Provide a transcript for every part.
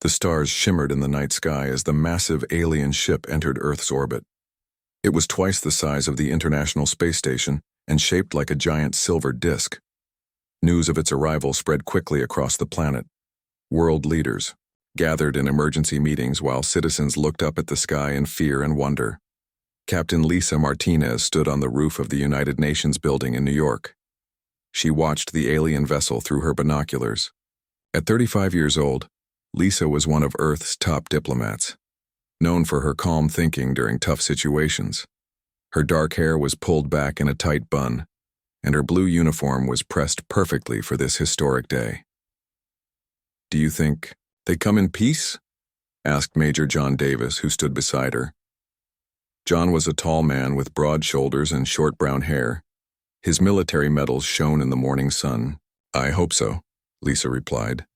The stars shimmered in the night sky as the massive alien ship entered Earth's orbit. It was twice the size of the International Space Station and shaped like a giant silver disk. News of its arrival spread quickly across the planet. World leaders gathered in emergency meetings while citizens looked up at the sky in fear and wonder. Captain Lisa Martinez stood on the roof of the United Nations building in New York. She watched the alien vessel through her binoculars. At 35 years old, Lisa was one of Earth's top diplomats, known for her calm thinking during tough situations. Her dark hair was pulled back in a tight bun, and her blue uniform was pressed perfectly for this historic day. "Do you think they come in peace?" asked Major John Davis, who stood beside her. John was a tall man with broad shoulders and short brown hair. His military medals shone in the morning sun. "I hope so," Lisa replied,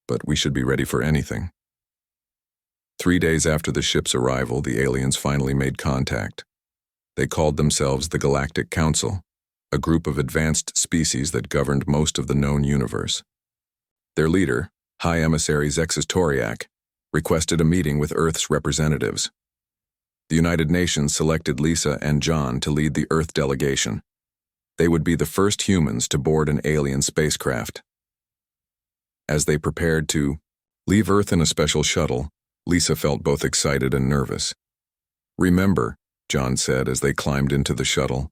"but we should be ready for anything." 3 days after the ship's arrival, the aliens finally made contact. They called themselves the Galactic Council, a group of advanced species that governed most of the known universe. Their leader, High Emissary Zexistoriak, requested a meeting with Earth's representatives. The United Nations selected Lisa and John to lead the Earth delegation. They would be the first humans to board an alien spacecraft. As they prepared to leave Earth in a special shuttle, Lisa felt both excited and nervous. "Remember," John said as they climbed into the shuttle,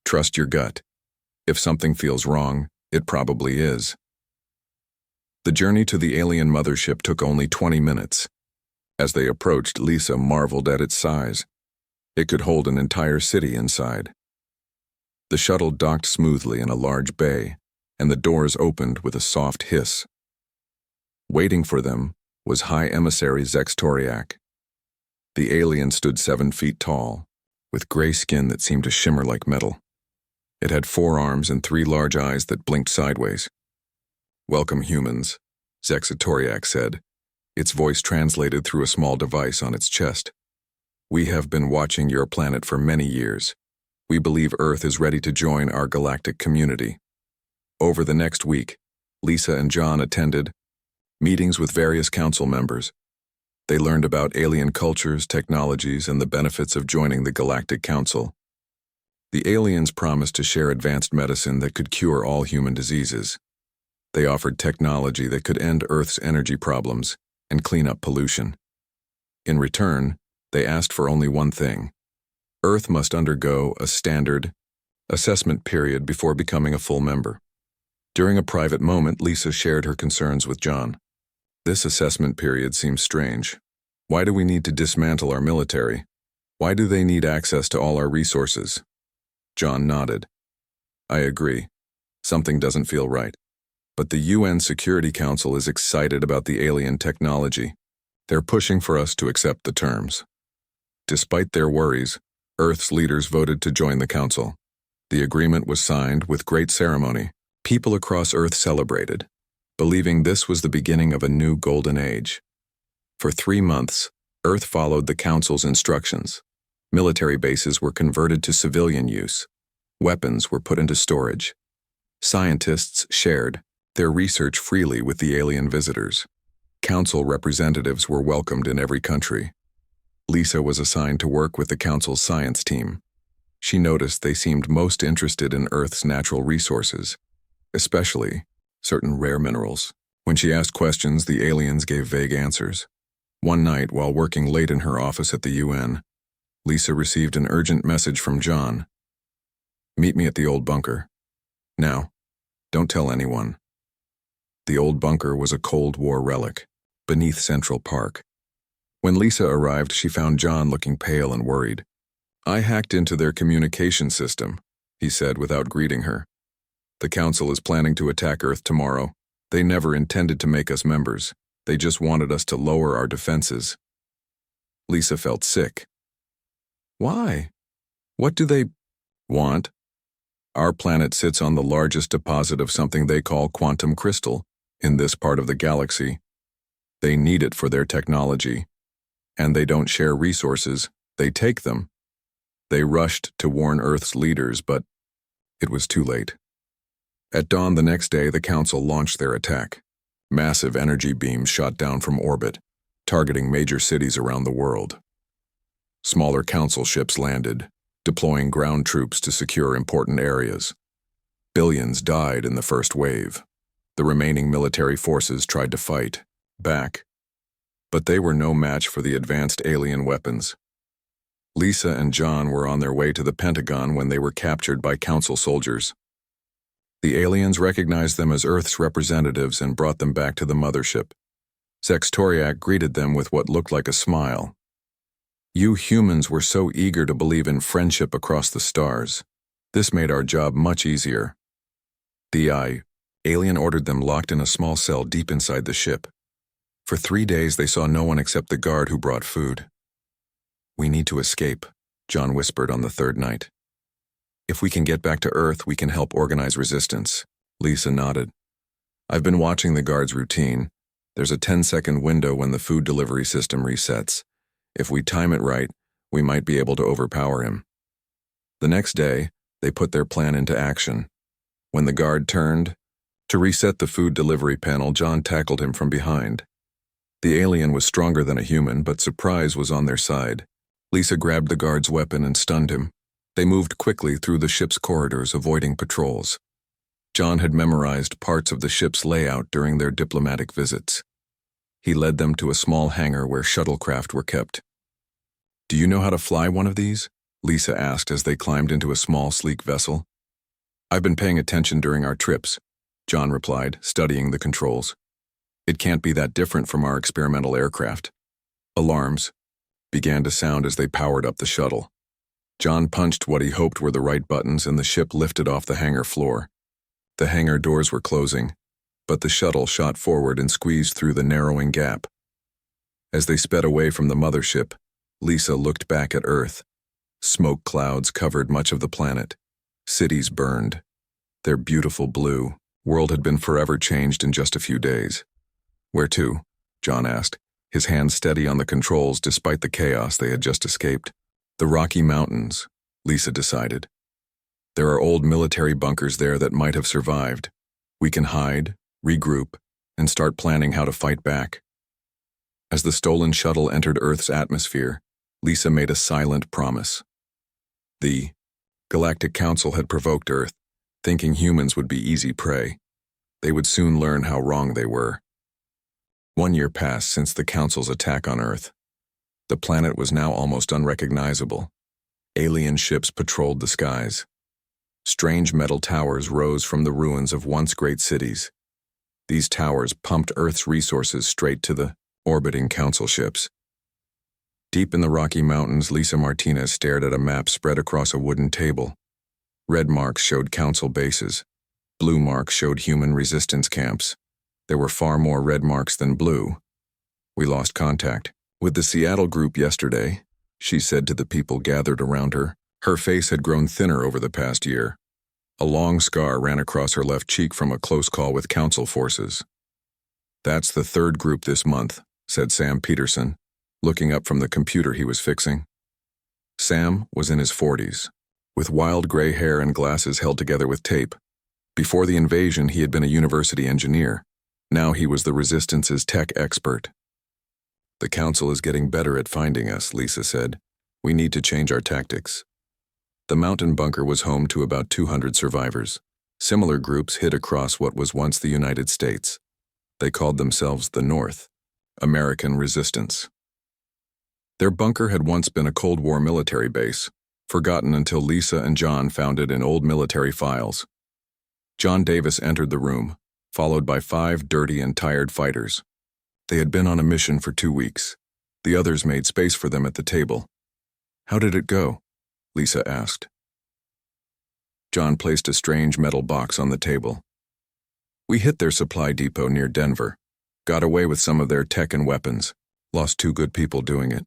"trust your gut. If something feels wrong, it probably is." The journey to the alien mothership took only 20 minutes. As they approached, Lisa marveled at its size. It could hold an entire city inside. The shuttle docked smoothly in a large bay, and the doors opened with a soft hiss. Waiting for them was High Emissary Zextoriak. The alien stood 7 feet tall, with gray skin that seemed to shimmer like metal. It had 4 arms and 3 large eyes that blinked sideways. "Welcome, humans," Zextoriak said, its voice translated through a small device on its chest. "We have been watching your planet for many years. We believe Earth is ready to join our galactic community." Over the next week, Lisa and John attended meetings with various council members. They learned about alien cultures, technologies, and the benefits of joining the Galactic Council. The aliens promised to share advanced medicine that could cure all human diseases. They offered technology that could end Earth's energy problems and clean up pollution. In return, they asked for only one thing. Earth must undergo a standard assessment period before becoming a full member. During a private moment, Lisa shared her concerns with John. "This assessment period seems strange. Why do we need to dismantle our military? Why do they need access to all our resources?" John nodded. "I agree. Something doesn't feel right. But the UN Security Council is excited about the alien technology. They're pushing for us to accept the terms." Despite their worries, Earth's leaders voted to join the council. The agreement was signed with great ceremony. People across Earth celebrated, believing this was the beginning of a new golden age. For 3 months, Earth followed the council's instructions. Military bases were converted to civilian use. Weapons were put into storage. Scientists shared their research freely with the alien visitors. Council representatives were welcomed in every country. Lisa was assigned to work with the council's science team. She noticed they seemed most interested in Earth's natural resources, especially certain rare minerals. When she asked questions, the aliens gave vague answers. One night, while working late in her office at the UN, Lisa received an urgent message from John. "Meet me at the old bunker. Now, don't tell anyone." The old bunker was a Cold War relic, beneath Central Park. When Lisa arrived, she found John looking pale and worried. "I hacked into their communication system," he said without greeting her. "The council is planning to attack Earth tomorrow. They never intended to make us members. They just wanted us to lower our defenses." Lisa felt sick. "Why? What do they want?" "Our planet sits on the largest deposit of something they call quantum crystal in this part of the galaxy. They need it for their technology. And they don't share resources, they take them. They rushed to warn Earth's leaders, but it was too late." At dawn the next day, the council launched their attack. Massive energy beams shot down from orbit, targeting major cities around the world. Smaller council ships landed, deploying ground troops to secure important areas. Billions died in the first wave. The remaining military forces tried to fight back, but they were no match for the advanced alien weapons. Lisa and John were on their way to the Pentagon when they were captured by Council soldiers. The aliens recognized them as Earth's representatives and brought them back to the mothership. Zextoriak greeted them with what looked like a smile. You humans were so eager to believe in friendship across the stars. This made our job much easier. The alien ordered them locked in a small cell deep inside the ship. For 3 days they saw no one except the guard who brought food. We need to escape, John whispered on the third night. If we can get back to Earth, we can help organize resistance. Lisa nodded. I've been watching the guard's routine. There's a 10-second window when the food delivery system resets. If we time it right, we might be able to overpower him. The next day, they put their plan into action. When the guard turned to reset the food delivery panel, John tackled him from behind. The alien was stronger than a human, but surprise was on their side. Lisa grabbed the guard's weapon and stunned him. They moved quickly through the ship's corridors, avoiding patrols. John had memorized parts of the ship's layout during their diplomatic visits. He led them to a small hangar where shuttlecraft were kept. Do you know how to fly one of these? Lisa asked as they climbed into a small, sleek vessel. I've been paying attention during our trips, John replied, studying the controls. It can't be that different from our experimental aircraft. Alarms began to sound as they powered up the shuttle. John punched what he hoped were the right buttons and the ship lifted off the hangar floor. The hangar doors were closing, but the shuttle shot forward and squeezed through the narrowing gap. As they sped away from the mothership, Lisa looked back at Earth. Smoke clouds covered much of the planet. Cities burned. Their beautiful blue world had been forever changed in just a few days. Where to? John asked, his hands steady on the controls despite the chaos they had just escaped. The Rocky Mountains, Lisa decided. There are old military bunkers there that might have survived. We can hide, regroup, and start planning how to fight back. As the stolen shuttle entered Earth's atmosphere, Lisa made a silent promise. The Galactic Council had provoked Earth, thinking humans would be easy prey. They would soon learn how wrong they were. 1 year passed since the Council's attack on Earth. The planet was now almost unrecognizable. Alien ships patrolled the skies. Strange metal towers rose from the ruins of once great cities. These towers pumped Earth's resources straight to the orbiting Council ships. Deep in the Rocky Mountains, Lisa Martinez stared at a map spread across a wooden table. Red marks showed Council bases. Blue marks showed human resistance camps. There were far more red marks than blue. We lost contact with the Seattle group yesterday, she said to the people gathered around her. Her face had grown thinner over the past year. A long scar ran across her left cheek from a close call with Council forces. That's the third group this month, said Sam Peterson, looking up from the computer he was fixing. Sam was in his 40s, with wild gray hair and glasses held together with tape. Before the invasion, he had been a university engineer. Now he was the Resistance's tech expert. The Council is getting better at finding us, Lisa said. We need to change our tactics. The mountain bunker was home to about 200 survivors. Similar groups hid across what was once the United States. They called themselves the North, American Resistance. Their bunker had once been a Cold War military base, forgotten until Lisa and John found it in old military files. John Davis entered the room, followed by 5 dirty and tired fighters. They had been on a mission for 2 weeks. The others made space for them at the table. How did it go? Lisa asked. John placed a strange metal box on the table. We hit their supply depot near Denver, got away with some of their tech and weapons, lost 2 good people doing it.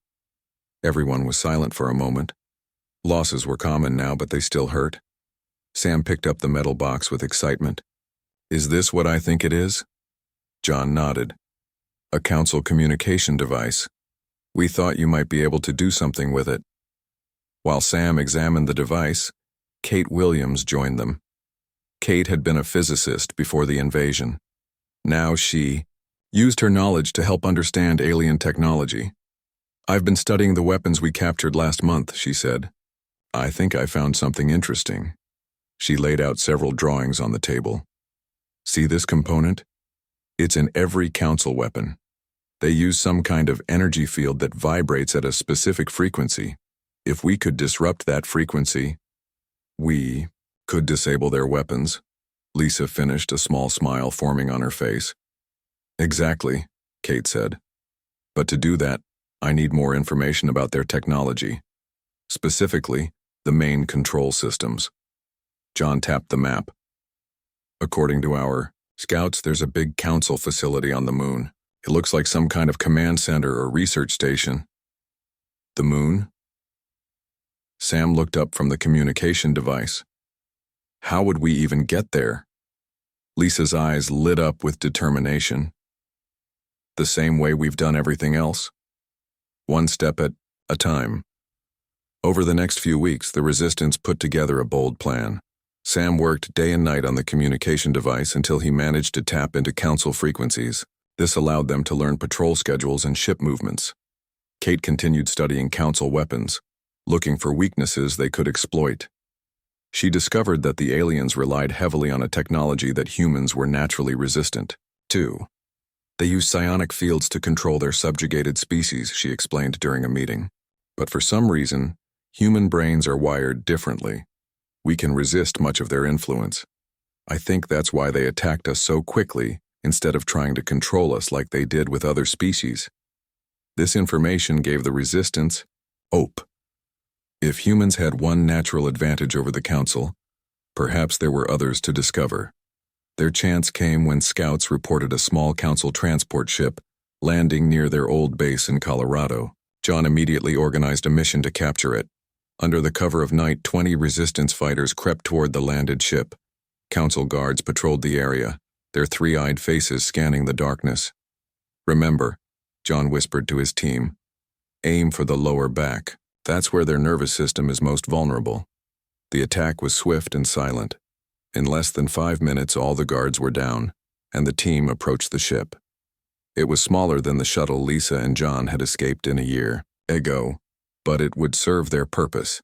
Everyone was silent for a moment. Losses were common now, but they still hurt. Sam picked up the metal box with excitement. Is this what I think it is? John nodded. A Council communication device. We thought you might be able to do something with it. While Sam examined the device, Kate Williams joined them. Kate had been a physicist before the invasion. Now she used her knowledge to help understand alien technology. "I've been studying the weapons we captured last month," she said. "I think I found something interesting." She laid out several drawings on the table. "See this component? It's in every council weapon. They use some kind of energy field that vibrates at a specific frequency. If we could disrupt that frequency, we could disable their weapons." Lisa finished, a small smile forming on her face. "Exactly," Kate said. "But to do that, I need more information about their technology. Specifically, the main control systems." John tapped the map. "According to our scouts, there's a big council facility on the moon. It looks like some kind of command center or research station." "The moon?" Sam looked up from the communication device. "How would we even get there?" Lisa's eyes lit up with determination. "The same way we've done everything else. One step at a time." Over the next few weeks, the Resistance put together a bold plan. Sam worked day and night on the communication device until he managed to tap into council frequencies. This allowed them to learn patrol schedules and ship movements. Kate continued studying council weapons, looking for weaknesses they could exploit. She discovered that the aliens relied heavily on a technology that humans were naturally resistant to. They use psionic fields to control their subjugated species, she explained during a meeting. But for some reason, human brains are wired differently. We can resist much of their influence. I think that's why they attacked us so quickly instead of trying to control us like they did with other species. This information gave the Resistance hope. If humans had one natural advantage over the Council, perhaps there were others to discover. Their chance came when scouts reported a small Council transport ship landing near their old base in Colorado. John immediately organized a mission to capture it. Under the cover of night, 20 Resistance fighters crept toward the landed ship. Council guards patrolled the area, their three-eyed faces scanning the darkness. "Remember," John whispered to his team, "aim for the lower back. That's where their nervous system is most vulnerable." The attack was swift and silent. In less than 5 minutes, all the guards were down, and the team approached the ship. It was smaller than the shuttle Lisa and John had escaped in a year ago, but it would serve their purpose.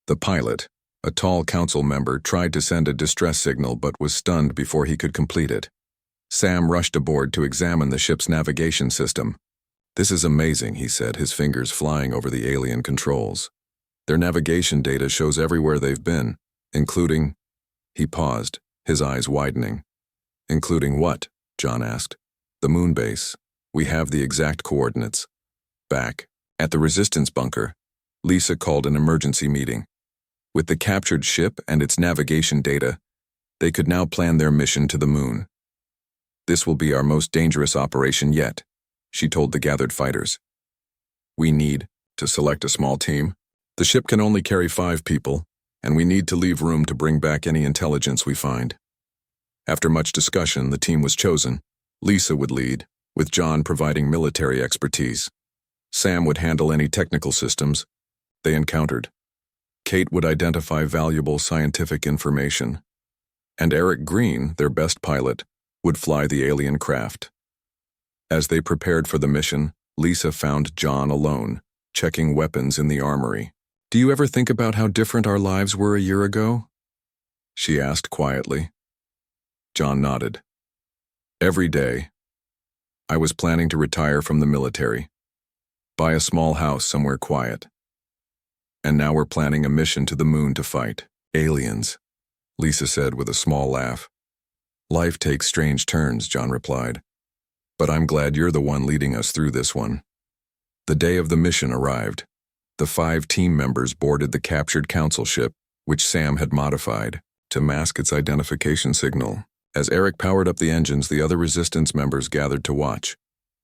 The pilot, a tall council member, tried to send a distress signal but was stunned before he could complete it. Sam rushed aboard to examine the ship's navigation system. "This is amazing," he said, his fingers flying over the alien controls. "Their navigation data shows everywhere they've been, including—" He paused, his eyes widening. "Including what?" John asked. "The moon base. We have the exact coordinates." Back at the Resistance bunker, Lisa called an emergency meeting. With the captured ship and its navigation data, they could now plan their mission to the moon. "This will be our most dangerous operation yet," she told the gathered fighters. "We need to select a small team. The ship can only carry 5 people, and we need to leave room to bring back any intelligence we find." After much discussion, the team was chosen. Lisa would lead, with John providing military expertise. Sam would handle any technical systems they encountered. Kate would identify valuable scientific information. And Eric Green, their best pilot, would fly the alien craft. As they prepared for the mission, Lisa found John alone, checking weapons in the armory. "Do you ever think about how different our lives were a year ago?" she asked quietly. John nodded. "Every day. I was planning to retire from the military, buy a small house somewhere quiet. And now we're planning a mission to the moon to fight aliens," Lisa said with a small laugh. "Life takes strange turns," John replied. "But I'm glad you're the one leading us through this one." The day of the mission arrived. The 5 team members boarded the captured council ship, which Sam had modified to mask its identification signal. As Eric powered up the engines, the other Resistance members gathered to watch.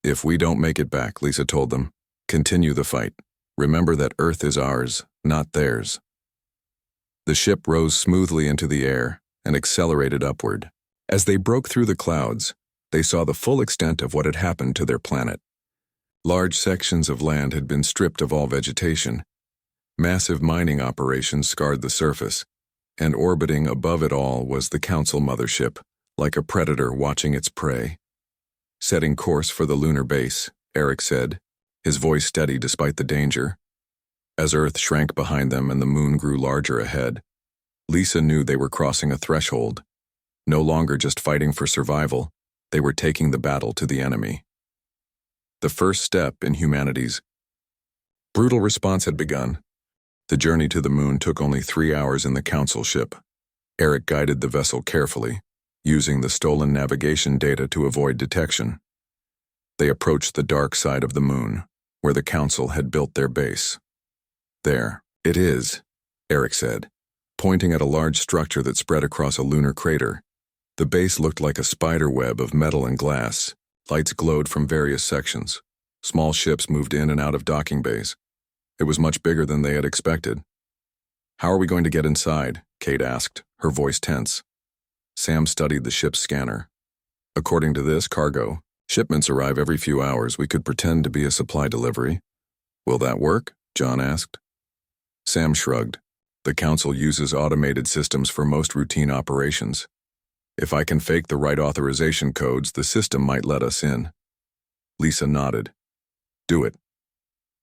"If we don't make it back," Lisa told them, "continue the fight. Remember that Earth is ours, not theirs." The ship rose smoothly into the air and accelerated upward. As they broke through the clouds, they saw the full extent of what had happened to their planet. Large sections of land had been stripped of all vegetation. Massive mining operations scarred the surface, and orbiting above it all was the Council mothership, like a predator watching its prey. Setting course for the lunar base, Eric said, his voice steady despite the danger. As Earth shrank behind them and the moon grew larger ahead, Lisa knew they were crossing a threshold. No longer just fighting for survival, they were taking the battle to the enemy. The first step in humanity's brutal response had begun. The journey to the moon took only 3 hours in the Council ship. Eric guided the vessel carefully, using the stolen navigation data to avoid detection. They approached the dark side of the moon, where the Council had built their base. There, it is, Eric said, pointing at a large structure that spread across a lunar crater. The base looked like a spider web of metal and glass. Lights glowed from various sections. Small ships moved in and out of docking bays. It was much bigger than they had expected. "How are we going to get inside?" Kate asked, her voice tense. Sam studied the ship's scanner. "According to this, cargo. Shipments arrive every few hours. We could pretend to be a supply delivery." "Will that work?" John asked. Sam shrugged. "The Council uses automated systems for most routine operations. If I can fake the right authorization codes, the system might let us in." Lisa nodded. "Do it."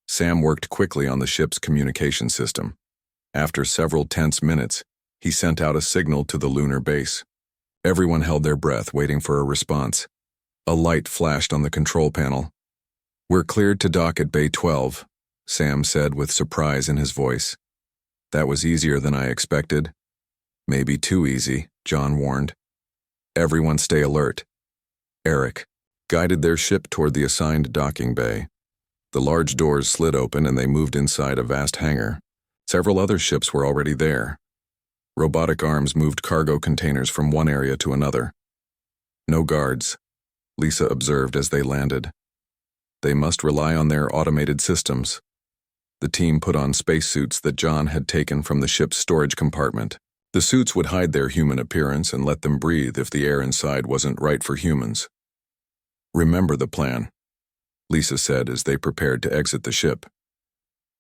Sam worked quickly on the ship's communication system. After several tense minutes, he sent out a signal to the lunar base. Everyone held their breath, waiting for a response. A light flashed on the control panel. "We're cleared to dock at Bay 12, Sam said with surprise in his voice. "That was easier than I expected." "Maybe too easy," John warned. "Everyone stay alert." Eric guided their ship toward the assigned docking bay. The large doors slid open and they moved inside a vast hangar. Several other ships were already there. Robotic arms moved cargo containers from one area to another. "No guards," Lisa observed as they landed. "They must rely on their automated systems." The team put on spacesuits that John had taken from the ship's storage compartment. The suits would hide their human appearance and let them breathe if the air inside wasn't right for humans. "Remember the plan," Lisa said as they prepared to exit the ship.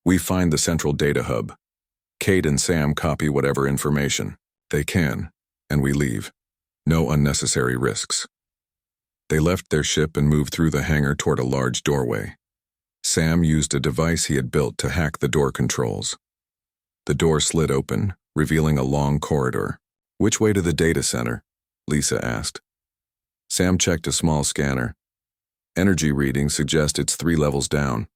"We find the central data hub. Kate and Sam copy whatever information they can, and we leave. No unnecessary risks." They left their ship and moved through the hangar toward a large doorway. Sam used a device he had built to hack the door controls. The door slid open, revealing a long corridor. "Which way to the data center?" Lisa asked. Sam checked a small scanner. Energy readings suggest it's 3 levels down.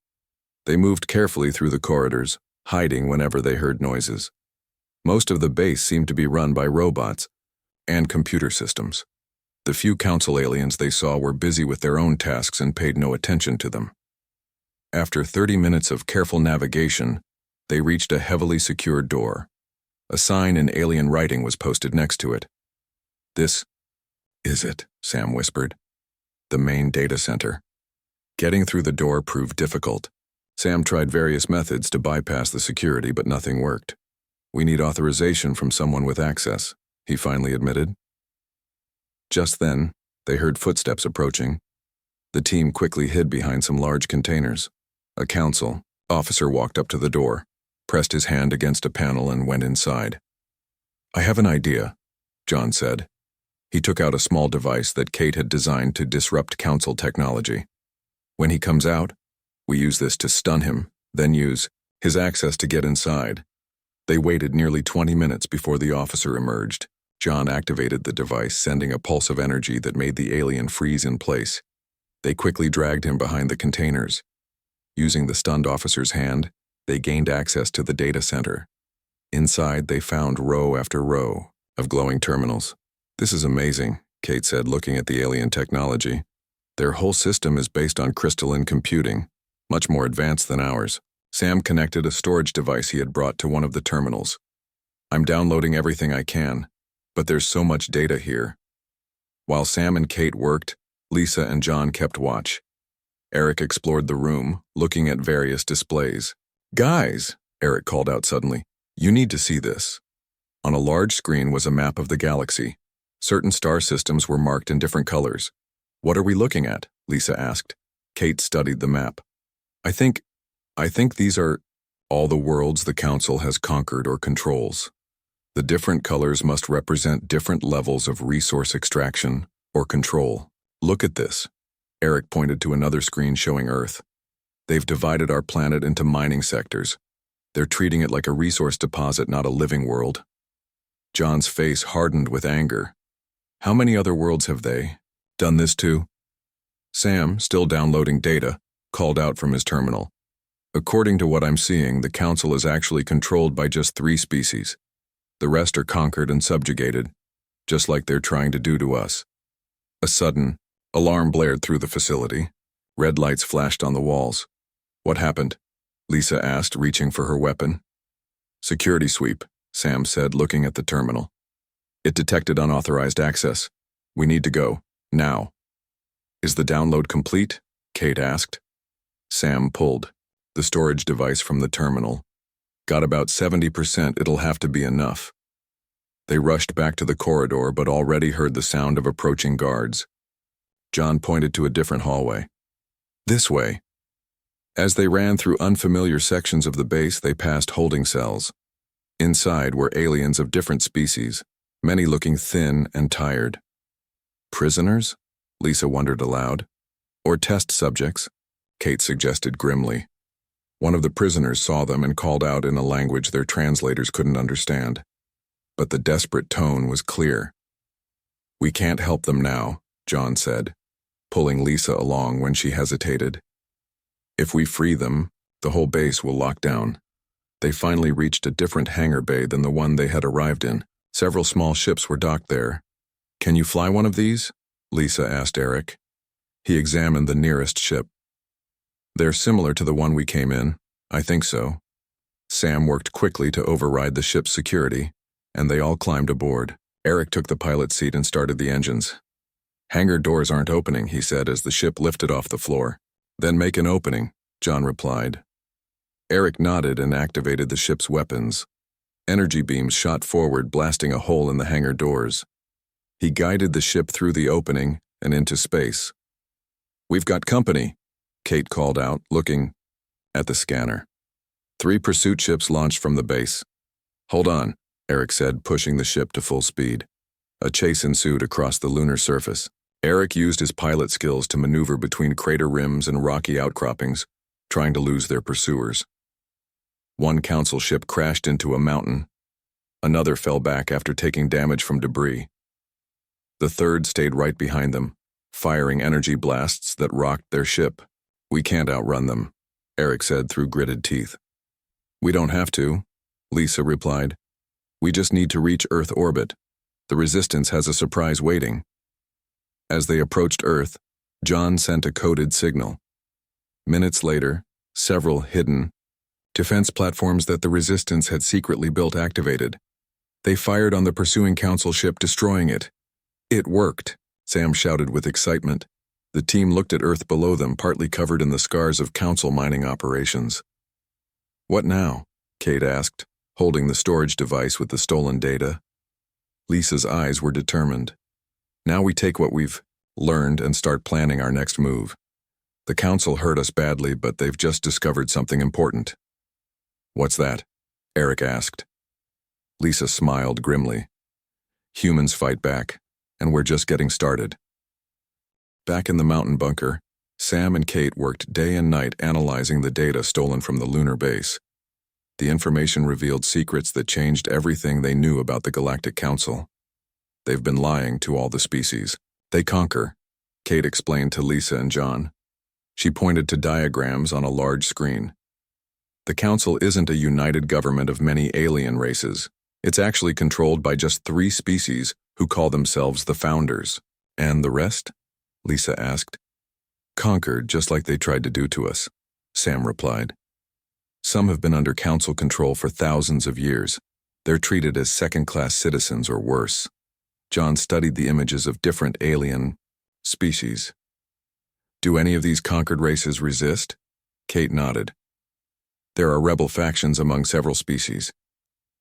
They moved carefully through the corridors, hiding whenever they heard noises. Most of the base seemed to be run by robots and computer systems. The few Council aliens they saw were busy with their own tasks and paid no attention to them. After 30 minutes of careful navigation, they reached a heavily secured door. A sign in alien writing was posted next to it. "This is it," Sam whispered. "The main data center." Getting through the door proved difficult. Sam tried various methods to bypass the security, but nothing worked. "We need authorization from someone with access," he finally admitted. Just then, they heard footsteps approaching. The team quickly hid behind some large containers. A Council officer walked up to the door, pressed his hand against a panel and went inside. "I have an idea," John said. He took out a small device that Kate had designed to disrupt Council technology. "When he comes out, we use this to stun him, then use his access to get inside." They waited nearly 20 minutes before the officer emerged. John activated the device, sending a pulse of energy that made the alien freeze in place. They quickly dragged him behind the containers. Using the stunned officer's hand, they gained access to the data center. Inside, they found row after row of glowing terminals. "This is amazing," Kate said, looking at the alien technology. "Their whole system is based on crystalline computing, much more advanced than ours." Sam connected a storage device he had brought to one of the terminals. "I'm downloading everything I can, but there's so much data here." While Sam and Kate worked, Lisa and John kept watch. Eric explored the room, looking at various displays. "Guys," Eric called out suddenly, "you need to see this." On a large screen was a map of the galaxy. Certain star systems were marked in different colors. "What are we looking at?" Lisa asked. Kate studied the map. I think these are all the worlds the Council has conquered or controls. The different colors must represent different levels of resource extraction or control. Look at this." Eric pointed to another screen showing Earth. They've divided our planet into mining sectors. They're treating it like a resource deposit, not a living world. John's face hardened with anger. How many other worlds have they done this to? Sam, still downloading data, called out from his terminal. According to what I'm seeing, the Council is actually controlled by just 3 species. The rest are conquered and subjugated, just like they're trying to do to us. A sudden alarm blared through the facility. Red lights flashed on the walls. What happened? Lisa asked, reaching for her weapon. Security sweep, Sam said, looking at the terminal. It detected unauthorized access. We need to go, now. Is the download complete? Kate asked. Sam pulled the storage device from the terminal. Got about 70%, it'll have to be enough. They rushed back to the corridor, but already heard the sound of approaching guards. John pointed to a different hallway. This way. As they ran through unfamiliar sections of the base, they passed holding cells. Inside were aliens of different species, many looking thin and tired. Prisoners? Lisa wondered aloud. Or test subjects? Kate suggested grimly. One of the prisoners saw them and called out in a language their translators couldn't understand. But the desperate tone was clear. We can't help them now, John said, pulling Lisa along when she hesitated. If we free them, the whole base will lock down. They finally reached a different hangar bay than the one they had arrived in. Several small ships were docked there. Can you fly one of these? Lisa asked Eric. He examined the nearest ship. They're similar to the one we came in. I think so. Sam worked quickly to override the ship's security, and they all climbed aboard. Eric took the pilot's seat and started the engines. Hangar doors aren't opening, he said as the ship lifted off the floor. Then make an opening, John replied. Eric nodded and activated the ship's weapons. Energy beams shot forward, blasting a hole in the hangar doors. He guided the ship through the opening and into space. We've got company, Kate called out, looking at the scanner. 3 pursuit ships launched from the base. Hold on, Eric said, pushing the ship to full speed. A chase ensued across the lunar surface. Eric used his pilot skills to maneuver between crater rims and rocky outcroppings, trying to lose their pursuers. One Council ship crashed into a mountain. Another fell back after taking damage from debris. The third stayed right behind them, firing energy blasts that rocked their ship. We can't outrun them, Eric said through gritted teeth. We don't have to, Lisa replied. We just need to reach Earth orbit. The Resistance has a surprise waiting. As they approached Earth, John sent a coded signal. Minutes later, several hidden defense platforms that the Resistance had secretly built activated. They fired on the pursuing Council ship, destroying it. It worked, Sam shouted with excitement. The team looked at Earth below them, partly covered in the scars of Council mining operations. What now? Kate asked, holding the storage device with the stolen data. Lisa's eyes were determined. Now we take what we've learned and start planning our next move. The Council hurt us badly, but they've just discovered something important. What's that? Eric asked. Lisa smiled grimly. Humans fight back, and we're just getting started. Back in the mountain bunker, Sam and Kate worked day and night analyzing the data stolen from the lunar base. The information revealed secrets that changed everything they knew about the Galactic Council. They've been lying to all the species. They conquer, Kate explained to Lisa and John. She pointed to diagrams on a large screen. The Council isn't a united government of many alien races. It's actually controlled by just 3 species who call themselves the Founders. And the rest? Lisa asked. Conquered, just like they tried to do to us, Sam replied. Some have been under Council control for thousands of years. They're treated as second-class citizens or worse. John studied the images of different alien species. Do any of these conquered races resist? Kate nodded. There are rebel factions among several species,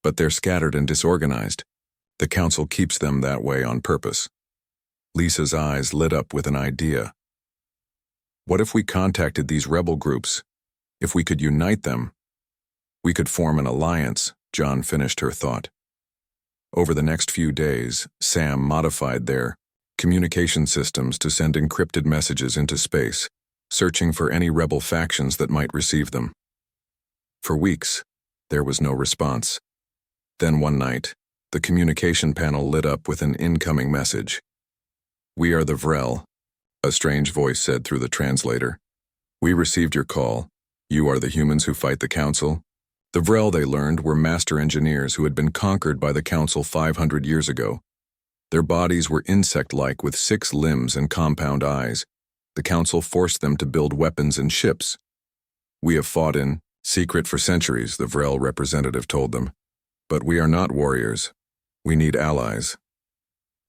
but they're scattered and disorganized. The Council keeps them that way on purpose. Lisa's eyes lit up with an idea. What if we contacted these rebel groups? If we could unite them? We could form an alliance, John finished her thought. Over the next few days, Sam modified their communication systems to send encrypted messages into space, searching for any rebel factions that might receive them. For weeks, there was no response. Then one night, the communication panel lit up with an incoming message. "We are the Vrel," a strange voice said through the translator. "We received your call. You are the humans who fight the Council." The Vrel, they learned, were master engineers who had been conquered by the Council 500 years ago. Their bodies were insect-like with 6 limbs and compound eyes. The Council forced them to build weapons and ships. "We have fought in secret for centuries," the Vrel representative told them. "But we are not warriors. We need allies."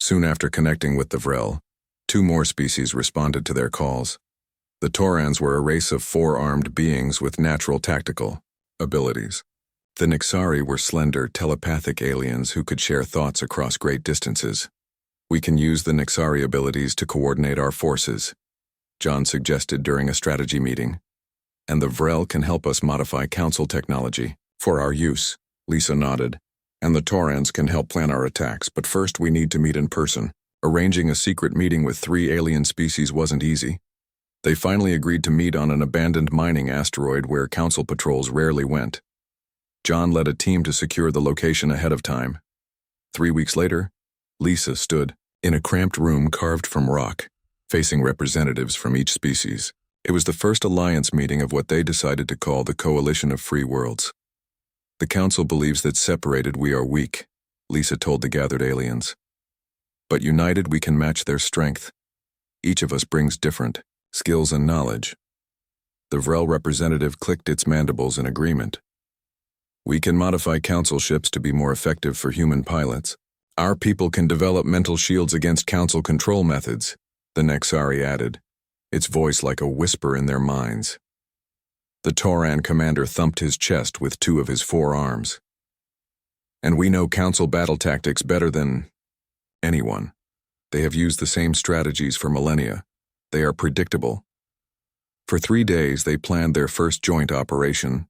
Soon after connecting with the Vrel, 2 more species responded to their calls. The Taurans were a race of 4-armed beings with natural tactical abilities. The Nixari were slender, telepathic aliens who could share thoughts across great distances. "We can use the Nixari abilities to coordinate our forces," John suggested during a strategy meeting. "And the Vrel can help us modify Council technology for our use," Lisa nodded. "And the Taurans can help plan our attacks, but first we need to meet in person." Arranging a secret meeting with 3 alien species wasn't easy. They finally agreed to meet on an abandoned mining asteroid where Council patrols rarely went. John led a team to secure the location ahead of time. 3 weeks later, Lisa stood in a cramped room carved from rock, facing representatives from each species. It was the first alliance meeting of what they decided to call the Coalition of Free Worlds. "The Council believes that separated we are weak," Lisa told the gathered aliens. "But united we can match their strength. Each of us brings different skills and knowledge." The Vrel representative clicked its mandibles in agreement. "We can modify Council ships to be more effective for human pilots. Our people can develop mental shields against Council control methods," the Nexari added, its voice like a whisper in their minds. The Tauran commander thumped his chest with 2 of his 4 arms. "And we know Council battle tactics better than anyone. They have used the same strategies for millennia. They are predictable." For 3 days, they planned their first joint operation.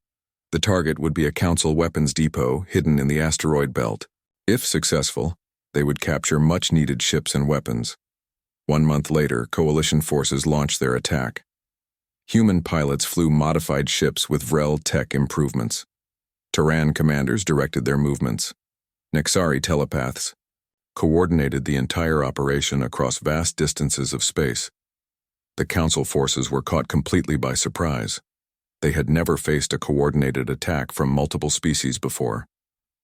The target would be a Council weapons depot hidden in the asteroid belt. If successful, they would capture much-needed ships and weapons. 1 month later, Coalition forces launched their attack. Human pilots flew modified ships with Vrel tech improvements. Terran commanders directed their movements. Nexari telepaths coordinated the entire operation across vast distances of space. The Council forces were caught completely by surprise. They had never faced a coordinated attack from multiple species before.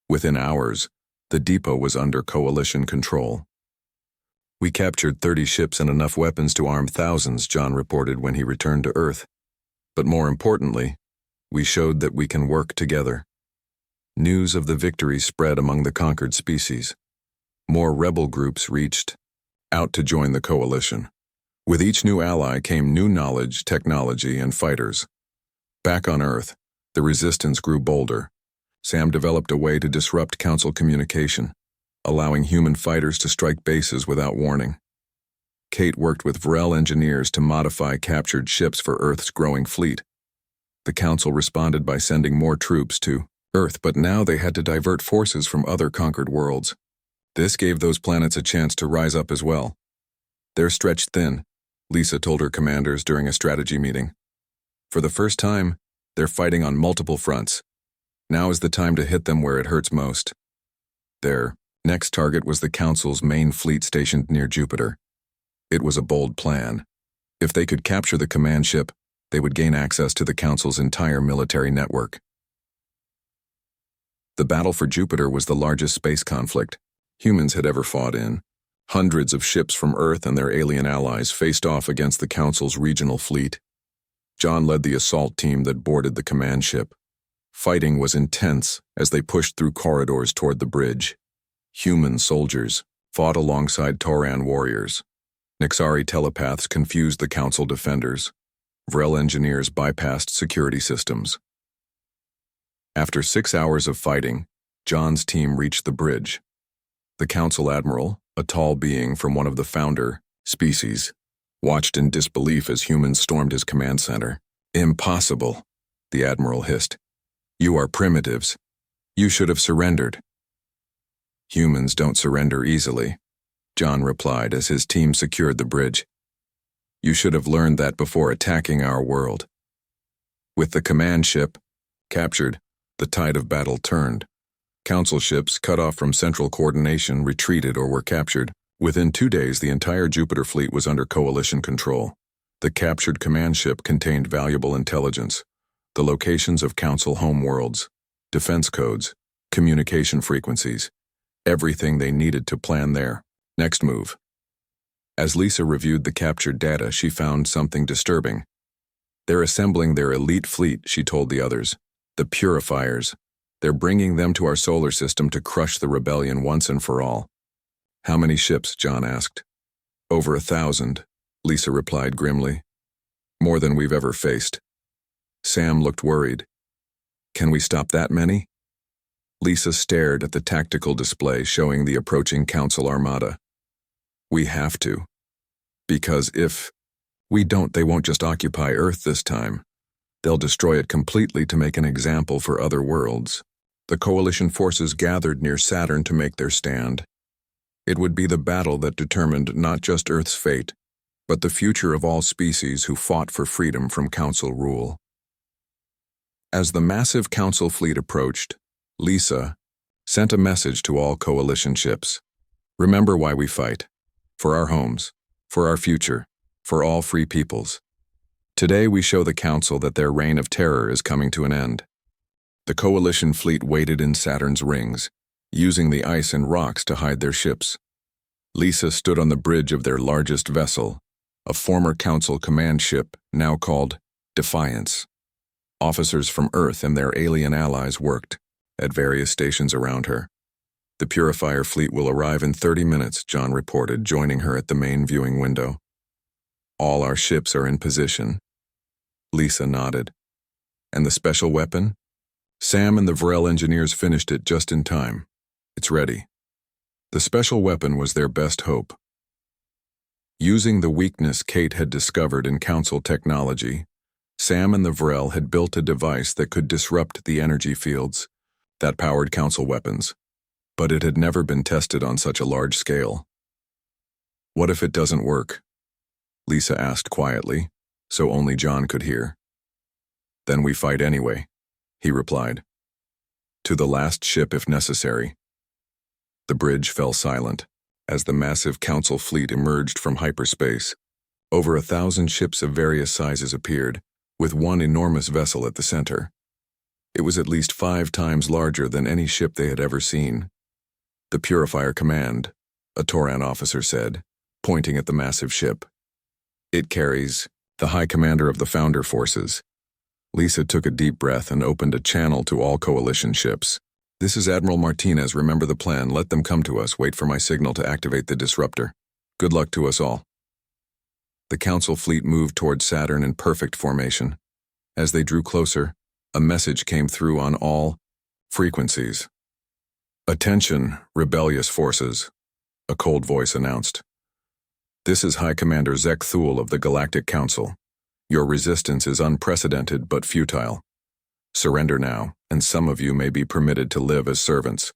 Within hours, the depot was under Coalition control. "We captured 30 ships and enough weapons to arm thousands," John reported when he returned to Earth. "But more importantly, we showed that we can work together." News of the victory spread among the conquered species. More rebel groups reached out to join the Coalition. With each new ally came new knowledge, technology, and fighters. Back on Earth, the resistance grew bolder. Sam developed a way to disrupt Council communication, allowing human fighters to strike bases without warning. Kate worked with Vrel engineers to modify captured ships for Earth's growing fleet. The Council responded by sending more troops to Earth, but now they had to divert forces from other conquered worlds. This gave those planets a chance to rise up as well. "They're stretched thin," Lisa told her commanders during a strategy meeting. "For the first time, they're fighting on multiple fronts. Now is the time to hit them where it hurts most." Their next target was the Council's main fleet stationed near Jupiter. It was a bold plan. If they could capture the command ship, they would gain access to the Council's entire military network. The battle for Jupiter was the largest space conflict humans had ever fought in. Hundreds of ships from Earth and their alien allies faced off against the Council's regional fleet. John led the assault team that boarded the command ship. Fighting was intense as they pushed through corridors toward the bridge. Human soldiers fought alongside Tauran warriors. Nixari telepaths confused the Council defenders. Vrel engineers bypassed security systems. After 6 hours of fighting, John's team reached the bridge. The Council Admiral, a tall being from one of the founder species, watched in disbelief as humans stormed his command center. "Impossible," the Admiral hissed. "You are primitives. You should have surrendered." "Humans don't surrender easily," John replied as his team secured the bridge. You should have learned that before attacking our world. With the command ship captured, the tide of battle turned. Council ships, cut off from central coordination, retreated or were captured. Within 2 days, the entire Jupiter fleet was under coalition control. The captured command ship contained valuable intelligence, the locations of Council homeworlds, defense codes, communication frequencies, everything they needed to plan their next move. As Lisa reviewed the captured data, she found something disturbing. They're assembling their elite fleet, she told the others. The Purifiers. They're bringing them to our solar system to crush the rebellion once and for all. How many ships? John asked. Over 1,000, Lisa replied grimly. More than we've ever faced. Sam looked worried. Can we stop that many? Lisa stared at the tactical display showing the approaching Council armada. We have to. Because if we don't, they won't just occupy Earth this time. They'll destroy it completely to make an example for other worlds. The coalition forces gathered near Saturn to make their stand. It would be the battle that determined not just Earth's fate, but the future of all species who fought for freedom from Council rule. As the massive Council fleet approached, Lisa sent a message to all coalition ships. Remember why we fight. For our homes, for our future, for all free peoples. Today we show the Council that their reign of terror is coming to an end. The coalition fleet waited in Saturn's rings, using the ice and rocks to hide their ships. Lisa stood on the bridge of their largest vessel, a former Council command ship now called Defiance. Officers from Earth and their alien allies worked at various stations around her. The Purifier fleet will arrive in 30 minutes, John reported, joining her at the main viewing window. All our ships are in position. Lisa nodded. And the special weapon? Sam and the Vrel engineers finished it just in time. It's ready. The special weapon was their best hope. Using the weakness Kate had discovered in Council technology, Sam and the Vrel had built a device that could disrupt the energy fields that powered Council weapons, but it had never been tested on such a large scale. What if it doesn't work? Lisa asked quietly, so only John could hear. Then we fight anyway, he replied. To the last ship if necessary. The bridge fell silent as the massive Council fleet emerged from hyperspace. Over 1,000 ships of various sizes appeared, with one enormous vessel at the center. It was at least 5 times larger than any ship they had ever seen. The Purifier Command, a Toran officer said, pointing at the massive ship. It carries the High Commander of the Founder Forces. Lisa took a deep breath and opened a channel to all coalition ships. This is Admiral Martinez. Remember the plan. Let them come to us. Wait for my signal to activate the disruptor. Good luck to us all. The Council fleet moved toward Saturn in perfect formation. As they drew closer, a message came through on all frequencies. Attention, rebellious forces, a cold voice announced. This is High Commander Zek Thule of the Galactic Council. Your resistance is unprecedented but futile. Surrender now, and some of you may be permitted to live as servants.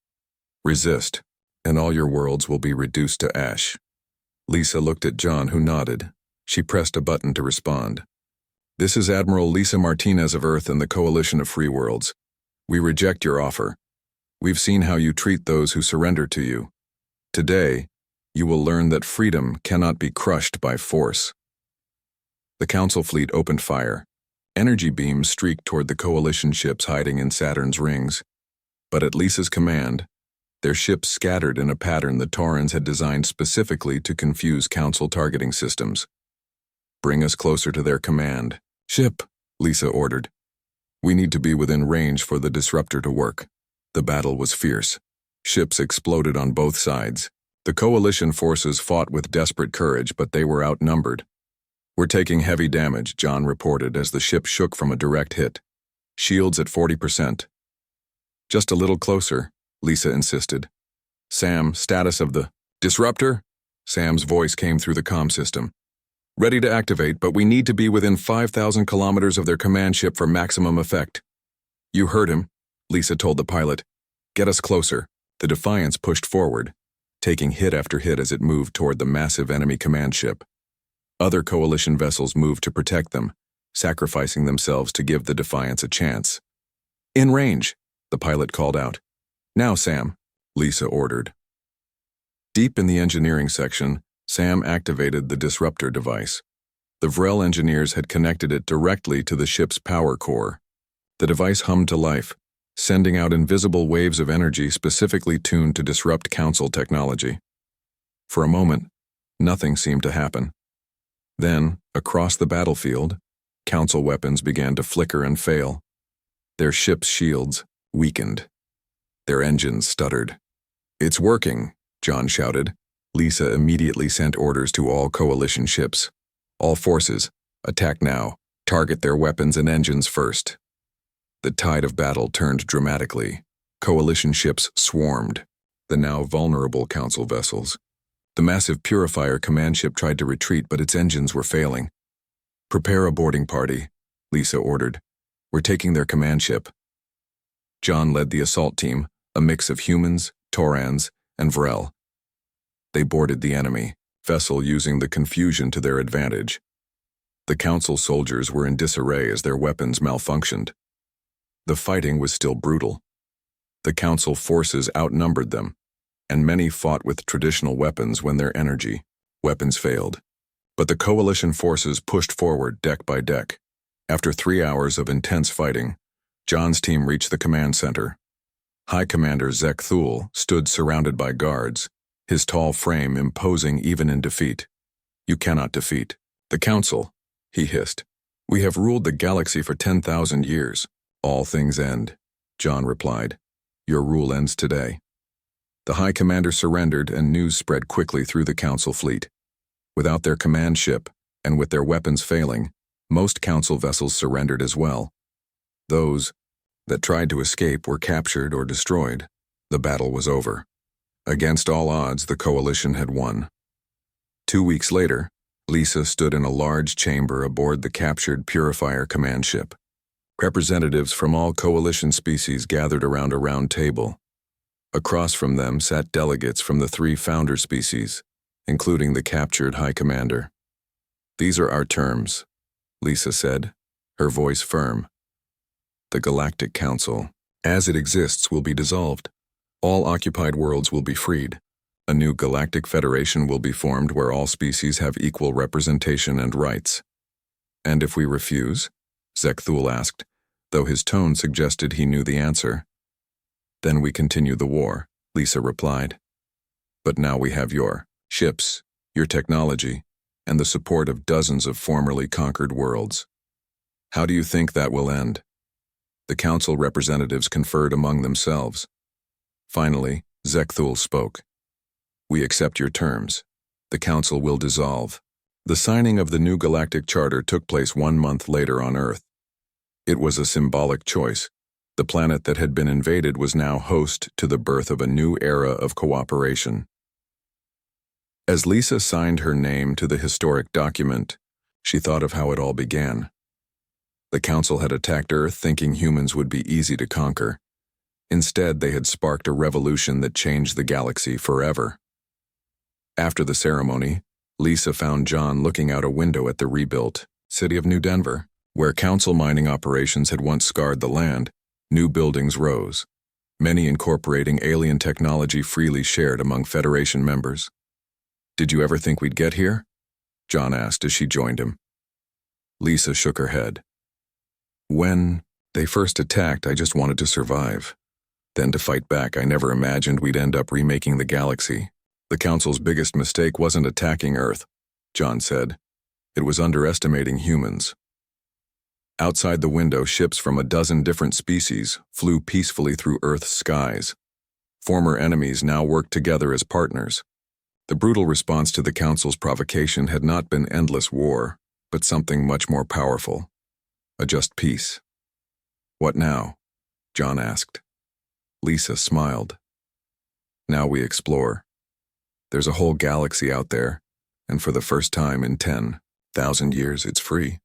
Resist, and all your worlds will be reduced to ash. Lisa looked at John, who nodded. She pressed a button to respond. This is Admiral Lisa Martinez of Earth and the Coalition of Free Worlds. We reject your offer. We've seen how you treat those who surrender to you. Today, you will learn that freedom cannot be crushed by force. The Council fleet opened fire. Energy beams streaked toward the coalition ships hiding in Saturn's rings. But at Lisa's command, their ships scattered in a pattern the Taurans had designed specifically to confuse Council targeting systems. Bring us closer to their command. Ship, Lisa ordered. We need to be within range for the disruptor to work. The battle was fierce. Ships exploded on both sides. The coalition forces fought with desperate courage, but they were outnumbered. We're taking heavy damage, John reported as the ship shook from a direct hit. Shields at 40%. Just a little closer, Lisa insisted. Sam, status of the disruptor? Sam's voice came through the comm system. Ready to activate, but we need to be within 5,000 kilometers of their command ship for maximum effect. You heard him, Lisa told the pilot. Get us closer. The Defiance pushed forward, taking hit after hit as it moved toward the massive enemy command ship. Other Coalition vessels moved to protect them, sacrificing themselves to give the Defiance a chance. "In range," the pilot called out. "Now, Sam," Lisa ordered. Deep in the engineering section, Sam activated the disruptor device. The Vrel engineers had connected it directly to the ship's power core. The device hummed to life, sending out invisible waves of energy specifically tuned to disrupt Council technology. For a moment, nothing seemed to happen. Then, across the battlefield, Council weapons began to flicker and fail. Their ship's shields weakened. Their engines stuttered. "It's working," John shouted. Lisa immediately sent orders to all Coalition ships. "All forces, attack now. Target their weapons and engines first." The tide of battle turned dramatically. Coalition ships swarmed, the now vulnerable Council vessels. The massive Purifier command ship tried to retreat, but its engines were failing. "Prepare a boarding party," Lisa ordered. "We're taking their command ship." John led the assault team, a mix of humans, Taurans, and Vrel. They boarded the enemy vessel using the confusion to their advantage. The Council soldiers were in disarray as their weapons malfunctioned. The fighting was still brutal. The Council forces outnumbered them, and many fought with traditional weapons when their weapons failed. But the Coalition forces pushed forward deck by deck. After 3 hours of intense fighting, John's team reached the command center. High Commander Zek Thule stood surrounded by guards, his tall frame imposing even in defeat. "You cannot defeat the Council," he hissed. "We have ruled the galaxy for 10,000 years. All things end," John replied. "Your rule ends today." The High Commander surrendered, and news spread quickly through the Council fleet. Without their command ship, and with their weapons failing, most Council vessels surrendered as well. Those that tried to escape were captured or destroyed. The battle was over. Against all odds, the Coalition had won. 2 weeks later, Lisa stood in a large chamber aboard the captured Purifier command ship. Representatives from all Coalition species gathered around a round table. Across from them sat delegates from the 3 founder species, including the captured High Commander. "These are our terms," Lisa said, her voice firm. "The Galactic Council, as it exists, will be dissolved. All occupied worlds will be freed. A new Galactic Federation will be formed where all species have equal representation and rights." "And if we refuse?" Zek Thule asked, though his tone suggested he knew the answer. "Then we continue the war," Lisa replied. "But now we have your ships, your technology, and the support of dozens of formerly conquered worlds. How do you think that will end?" The Council representatives conferred among themselves. Finally, Zek Thule spoke. "We accept your terms. The Council will dissolve." The signing of the new Galactic Charter took place 1 month later on Earth. It was a symbolic choice. The planet that had been invaded was now host to the birth of a new era of cooperation. As Lisa signed her name to the historic document, she thought of how it all began. The Council had attacked Earth thinking humans would be easy to conquer. Instead, they had sparked a revolution that changed the galaxy forever. After the ceremony, Lisa found John looking out a window at the rebuilt city of New Denver. Where Council mining operations had once scarred the land, new buildings rose, many incorporating alien technology freely shared among Federation members. "Did you ever think we'd get here?" John asked as she joined him. Lisa shook her head. "When they first attacked, I just wanted to survive. Then to fight back, I never imagined we'd end up remaking the galaxy. The Council's biggest mistake wasn't attacking Earth," John said. "It was underestimating humans." Outside the window, ships from a dozen different species flew peacefully through Earth's skies. Former enemies now worked together as partners. The brutal response to the Council's provocation had not been endless war, but something much more powerful. A just peace. "What now?" John asked. Lisa smiled. "Now we explore. There's a whole galaxy out there, and for the first time in 10,000 years, it's free."